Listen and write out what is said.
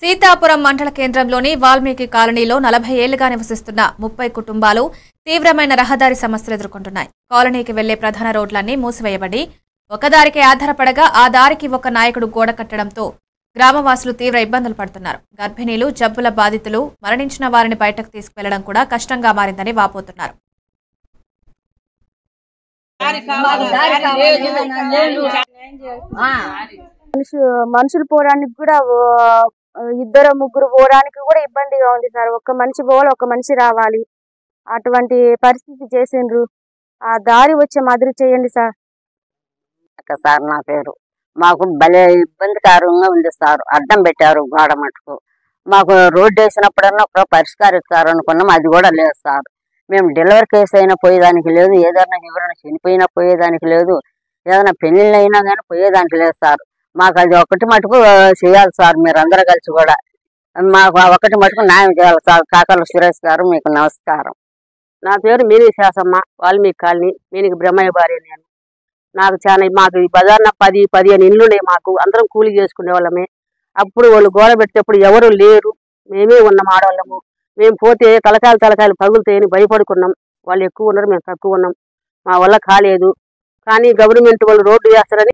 సీతాపురం మండల కేంద్రంలోని వాల్మీకి కాలనీలో 40 ఏళ్లుగా నివసిస్తున్న 30 కుటుంబాలు తీవ్రమైన రహదారి సమస్యలు ఎదుర్కొంటున్నాయి. కాలనీకి వెళ్లే ప్రధాన రోడ్లన్నీ మూసివేయబడి ఒకదారికి ఆధారపడగా ఆ దారికి ఒక నాయకుడు గోడ కట్టడంతో గ్రామవాసులు తీవ్ర ఇబ్బందులు పడుతున్నారు. గర్భిణీలు, జబ్బుల బాధితులు, మరణించిన వారిని బయటకు తీసుకువెళ్లడం కూడా కష్టంగా మారిందని వాపోతున్నారు. మనుషులు పోవడానికి కూడా ఇద్దరు ముగ్గురు పోవడానికి కూడా ఇబ్బందిగా ఉంది సార్. ఒక మనిషి పోవాలి, ఒక మనిషి రావాలి, అటువంటి పరిస్థితి చేసిండ్రు. ఆ దారి వచ్చే మాదిరి చేయండి సార్. సార్ నా పేరు, మాకు భలే ఇబ్బందికరంగా ఉంది సార్. అడ్డం పెట్టారు గోడ మటుకు. మాకు రోడ్డు వేసినప్పుడన్నా ఒక పరిష్కరిస్తారు అనుకున్నాం, అది కూడా లేదు సార్. మేము డెలివరీ కేసు అయినా పోయేదానికి లేదు, ఏదైనా ఎవరైనా చనిపోయినా పోయేదానికి లేదు, ఏదైనా పెళ్లిళ్ళు అయినా కానీ పోయేదానికి లేదు సార్. మాకు అది ఒకటి మటుకు చేయాలి సార్. మీరు అందరూ కలిసి కూడా మాకు ఒకటి మటుకు న్యాయం చేయాలి సార్. కాకల సురేష్ గారు, మీకు నమస్కారం. నా పేరు మీని శాసమ్మ, వాల్మీకి కాలనీ, మీనికి బ్రహ్మయ్య భార్య. నేను మాకు ఈ బజార్న 10-15 ఇళ్ళు ఉన్నాయి. మాకు అందరం కూలి చేసుకునే వాళ్ళమే. అప్పుడు వాళ్ళు గోడ పెట్టేటప్పుడు ఎవరు లేరు, మేమే ఉన్నాం ఆడవాళ్ళము. మేము పోతే తలకాయలు పగులుతాయని భయపడుకున్నాం. వాళ్ళు ఎక్కువ ఉన్నారు, మేము తక్కువ ఉన్నాం. మా వల్ల కాలేదు. కానీ గవర్నమెంట్ వాళ్ళు రోడ్డు వేస్తారని